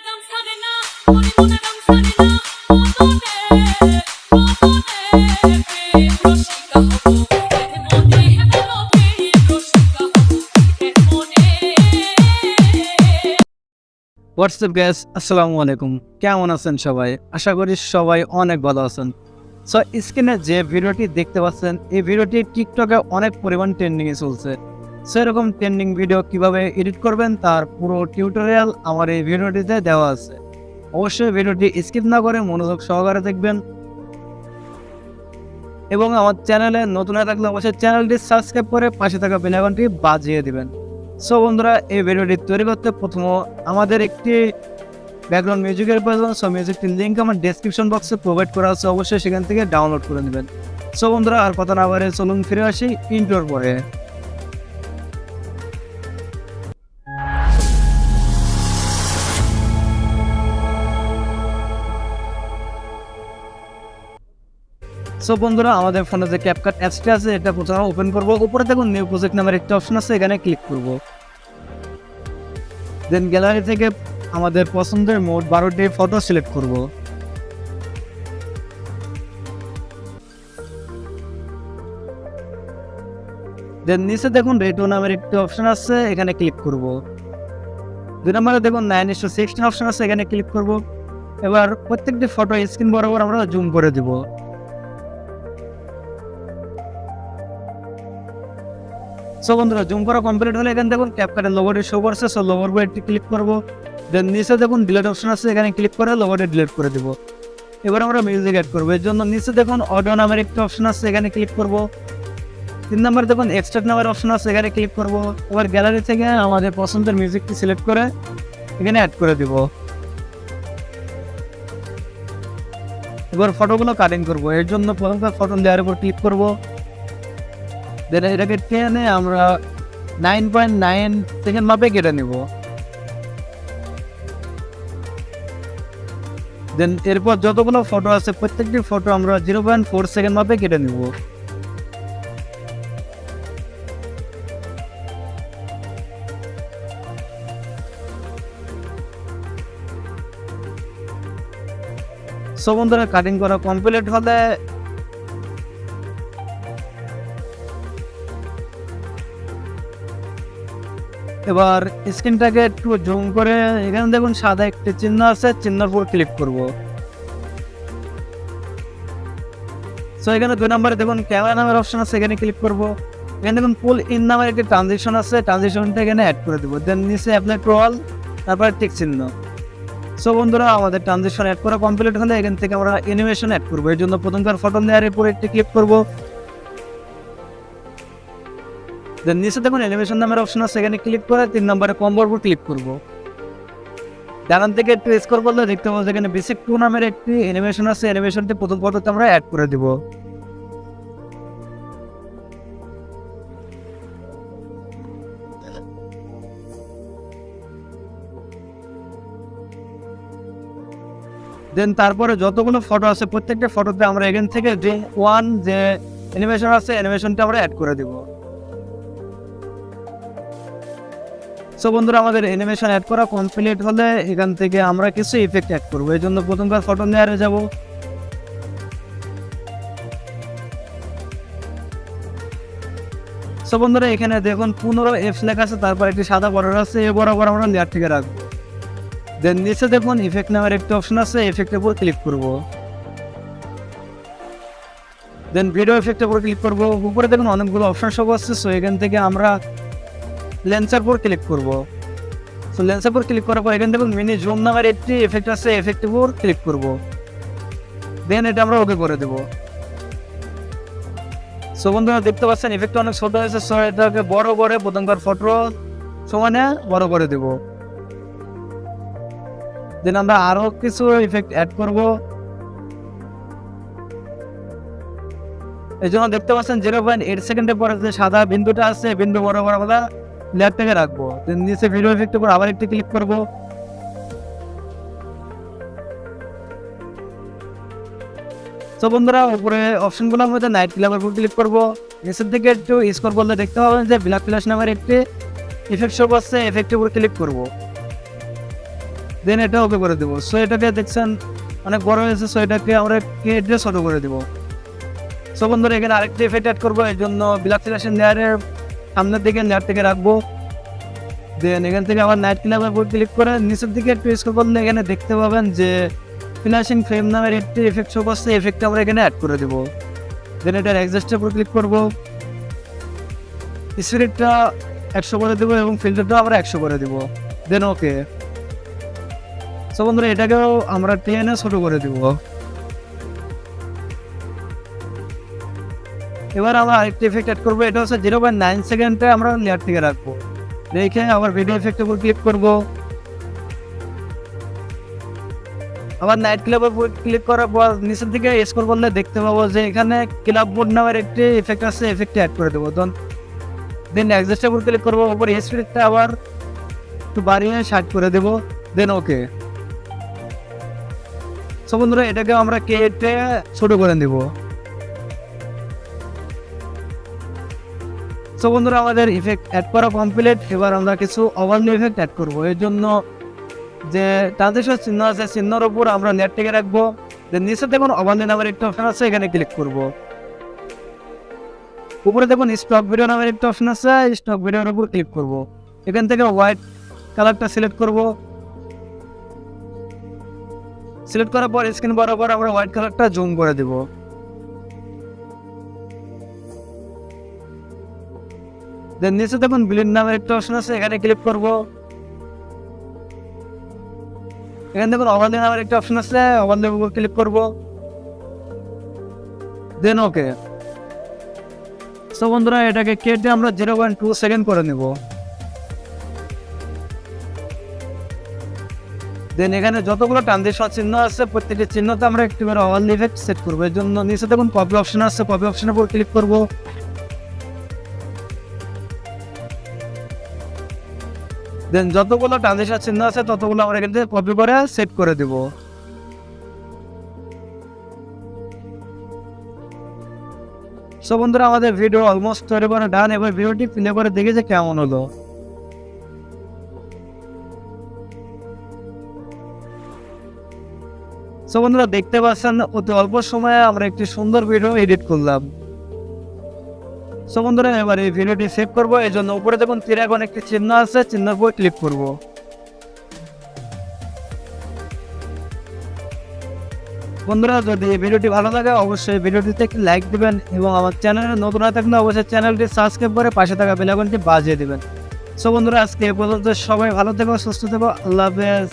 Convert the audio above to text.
WhatsApp gas, আসসালামু আলাইকুম। কেমন আছেন সবাই? আশা করি সবাই অনেক ভালো আছেন। সো স্ক্রিনে যে ভিডিওটি দেখতে পাচ্ছেন, এই ভিডিওটি টিকটকে অনেক পরিমাণ ট্রেন্ডিংয়ে চলছে। সো এরকম ট্রেন্ডিং ভিডিও কিভাবে এডিট করবেন তার পুরো টিউটোরিয়াল আমার এই ভিডিওটিতে দেওয়া আছে। অবশ্যই ভিডিওটি স্কিপ না করে মনোযোগ সহকারে দেখবেন এবং আমার চ্যানেলে নতুন হয়ে থাকলে অবশ্যই চ্যানেলটি সাবস্ক্রাইব করে পাশে থাকা বেল আইকনটি বাজিয়ে দিবেন। সো বন্ধুরা, এই ভিডিওটি তৈরি করতে প্রথমে আমাদের একটি ব্যাকগ্রাউন্ড মিউজিকের প্রয়োজন। সো মিউজিকটির লিঙ্ক আমার ডেসক্রিপশন বক্সে প্রোভাইড করা আছে, অবশ্যই সেখান থেকে ডাউনলোড করে নেবেন। সো বন্ধুরা, আর কথা না বাড়িয়ে চলুন ফিরে আসি ইন্ট্রোর পরে। সো বন্ধুরা, আমাদের ফোনে যে ক্যাপকাট অ্যাপসটি আছে এটা প্রথমে ওপেন করব। উপরে দেখুন নিউ প্রজেক্ট নামের একটা অপশন আছে, এখানে ক্লিক করব। দেন গ্যালারি থেকে আমাদের পছন্দের মোট 12টি ফটো সিলেক্ট করব। দেন নিচে দেখুন রেটো নামের একটি অপশন আছে, এখানে ক্লিক করব। 2 নম্বরে দেখুন 9:16 অপশন আছে, এখানে ক্লিক করব। এবার প্রত্যেকটি ফটো স্ক্রিন বরাবর আমরা জুম করে দিব। সো বন্ধুরা, জুম করা কমপ্লিট হলে এখানে দেখুন ক্যাপকাটের লোগোটি শো করছে। সো লোগোর উপর একটি ক্লিক করব। দেন নিচে দেখুন ডিলিট অপশন আছে, এখানে ক্লিক করে লোগোটি ডিলিট করে দিব। এবার আমরা মিউজিক অ্যাড করব। এর জন্য নিচে দেখুন অডিও নামের একটি অপশন আছে, এখানে ক্লিক করব। 3 নম্বরে দেখুন এক্সট্রাক্ট নামের অপশন আছে, এখানে ক্লিক করব। এবার গ্যালারি থেকে আমাদের পছন্দের মিউজিকটি সিলেক্ট করে এখানে অ্যাড করে দিব। এবার ফটোগুলো কাটিং করব। এর জন্য প্রথমে ফটো লেয়ারের উপর ক্লিক করব। দেন এটাকে টেনে আমরা 9.9 সেকেন্ড মাপে কেটে নিব। দেন এরপর যতগুলো ফটো আছে প্রত্যেকটি ফটো আমরা 0.4 সেকেন্ড মাপে কেটে নিব। সো বন্ধুরা, কাটিং করা কমপ্লিট হলে এবার স্ক্রিনটাকে একটু জুম করে এখানে দেখুন সাদা একটি চিহ্ন আছে, চিহ্নের উপর ক্লিক করব। সো এখানে 2 নম্বরে দেখুন ক্যামেরা নামের অপশন আছে, এখানে ক্লিক করব। এখানে দেখুন পুল ইন নামের একটি ট্রানজিশন আছে, ট্রানজিশনটা এখানে অ্যাড করে দেব। দেন নিচে অ্যাপ্লাই টু অল, তারপরে টিক চিহ্ন। সো বন্ধুরা, আমাদের ট্রানজিশন অ্যাড করা কমপ্লিট হলে এখান থেকে আমরা অ্যানিমেশন অ্যাড করব। এর জন্য প্রথমবার ফটো লেয়ারের উপর একটি ক্লিক করব। দেন নিচে দেখুন অ্যানিমেশন নামের অপশন আছে, এখানে ক্লিক করে 3 নম্বরে কম্বোর উপর ক্লিক করব। ডান থেকে একটু স্ক্রল করলে দেখতে পাবো এখানে বেসিক 2 নামের একটি অ্যানিমেশন আছে, অ্যানিমেশনটি প্রথম ফটোতে আমরা অ্যাড করে দিব। দেন তারপরে যতগুলো ফটো আছে প্রত্যেকটা ফটোতে আমরা এখান থেকে যে ওয়ান যে অ্যানিমেশন আছে অ্যানিমেশনটা আমরা অ্যাড করে দিব। সো বন্ধুরা, আমাদের অ্যানিমেশন অ্যাড করা কমপ্লিট হলে এখান থেকে আমরা কিছু ইফেক্ট অ্যাড করব। এই জন্য প্রথমবার ফটো লেয়ারে যাব। সো বন্ধুরা, এখানে দেখুন 15 এফ লেখা আছে, তারপর একটি সাদা বর্ডার আছে, এই বরাবর আমরা লেয়ার থেকে রাখবো। দেন নিচে দেখুন ইফেক্ট নামের একটা অপশন আছে, ইফেক্টের উপর ক্লিক করব। দেন ভিডিও ইফেক্টের উপর ক্লিক করব। উপরে দেখুন অনেকগুলো অপশন সব আছে। সো এখান থেকে আমরা লেন্সের উপর ক্লিক করব। সো লেন্সের উপর ক্লিক করার পর এখানে দেখুন মিনি জুম নামের একটি এফেক্ট আছে, এফেক্টের উপর ক্লিক করব। দেন এটা আমরা ওকে করে দেব। সো বন্ধুরা, দেখতে পাচ্ছেন ইফেক্ট অনেক ছোট হয়েছে। সো এটাকে বড় করে প্রথমবার ফটো সমানে বড় করে দেব। দেন আমরা আরো কিছু ইফেক্ট অ্যাড করব। এই জন্য দেখতে পাচ্ছেন 0.8 সেকেন্ডের পরে যে সাদা বিন্দুটা আছে বিন্দু বরাবর আমরা লেয়ারটাকে রাখবো। দেন নিচে ভিডিও ইফেক্টের উপর আবার একটি ক্লিক করব। সো বন্ধুরা, উপরে অপশনগুলোর মধ্যে নাইট ক্লাবের উপর ক্লিক করব। নিচের দিকে একটু স্ক্রল করলে দেখতে পাবেন যে ব্ল্যাক ফ্ল্যাশ নামের একটি ইফেক্ট শো করছে, ইফেক্টের উপর ক্লিক করব। দেন এটা ওকে করে দেবো। সো এটাকে দেখছেন অনেক বড় হয়েছে, সো এটাকে আমরা কেটে ছোট করে দেবো। সো বন্ধুরা এখানে আরেকটা ইফেক্ট অ্যাড করবো, এর জন্য ব্ল্যাক সিলেকশন লেয়ারের সামনের দিকে লেয়ার থেকে রাখবো। দেন এখান থেকে আবার নাইট ক্লাবের উপর ক্লিক করে নিচের দিকে একটু স্ক্রল করলে এখানে দেখতে পাবেন যে ফিনিশিং ফ্রেম নামের একটি ইফেক্ট শো করছে, ইফেক্টটা আমরা এখানে অ্যাড করে দেবো। দেন এটার অ্যাডজাস্টের উপর ক্লিক করবো, স্পিরিটটা 100 করে দেবো এবং ফিল্টারটা আমরা 100 করে দেবো। দেন ওকে। সো বন্ধুরা এটাকেও আমরা টেনে ছোট করে দিব। এবার আমরা আরেকটা ইফেক্ট অ্যাড করবো, এটা হচ্ছে 0.9 সেকেন্ডে আমরা লেয়ার থেকে রাখবো। রেখে আবার ভিডিও ইফেক্টের উপর ক্লিক করবো, আবার নাইট ক্লাবের উপর ক্লিক করার পর নিচের দিকে স্ক্রল করলে দেখতে পাবো যে এখানে ক্লাব বোর্ড নামের একটি ইফেক্ট আছে, ইফেক্টটা অ্যাড করে দেবো। দেন অ্যাডজাস্টের উপর ক্লিক করবো, উপর স্পিডটা আবার একটু বাড়িয়ে 60 করে দেবো। দেন ওকে। সো বন্ধুরা এটাকে আমরা কেটে ছোট করে দেবো। সো বন্ধুরা আমাদের ইফেক্ট অ্যাড করা কমপ্লিট। এবার আমরা কিছু ওভারলে ইফেক্ট অ্যাড করবো, এর জন্য যে ট্রানজিশন চিহ্ন আছে চিহ্নের উপর আমরা নেট থেকে রাখবো। দেন নিচে দেখুন ওভারলে নামের একটা অপশন আছে, এখানে ক্লিক করব। উপরে দেখুন স্টক ভিডিও নামের একটা অপশন আছে, স্টক ভিডিওর উপর ক্লিক করব। এখান থেকে হোয়াইট কালারটা সিলেক্ট করব। সিলেক্ট করার পর স্ক্রিন বরাবর আমরা হোয়াইট কালারটা জুম করে দেব। দেন নিচে দেখুন ব্লিড নামের একটা অপশন আছে, এখানে ক্লিক করব। এখানে দেখুন ওভারলে নামের একটা অপশন আছে, ওভারলে উপর ক্লিক করব। দেন ওকে। সো বন্ধুরা এটাকে কেটে আমরা 0.2 সেকেন্ড করে নেব। দেন এখানে যতগুলো ট্রানজিশন চিহ্ন আছে প্রত্যেকটি চিহ্নতে আমরা একটি করে ওভারলে ইফেক্ট সেট করবো। এর জন্য নিচে দেখুন কপি অপশন আছে, কপি অপশনের উপর ক্লিক করব। দেন যতগুলো ট্রানজিশন চিহ্ন আছে ততগুলো আমরা এখান থেকে কপি করে সেট করে দেব। সো বন্ধুরা আমাদের ভিডিও অলমোস্ট তৈরি করে ডান। এবার ভিডিওটি প্লে করে দেখি যে কেমন হলো। সো বন্ধুরা দেখতে পাচ্ছেন অতি অল্প সময়ে আমরা একটি সুন্দর ভিডিও এডিট করলাম। সো বন্ধুরা এবার এই ভিডিওটি সেভ করবো, এই জন্য উপরে দেখুন তীর এখন একটি চিহ্ন আছে, চিহ্নের উপর ক্লিক করব। বন্ধুরা যদি এই ভিডিওটি ভালো লাগে অবশ্যই ভিডিওটিতে একটি লাইক দিবেন এবং আমার চ্যানেলে নতুন হয়ে থাকলে অবশ্যই চ্যানেলটি সাবস্ক্রাইব করে পাশে থাকা বেল আইকনটি বাজিয়ে দিবেন। সো বন্ধুরা আজকে এ পর্যন্ত, সবাই ভালো থেকো, সুস্থ থেকো, আল্লাহ হাফেজ।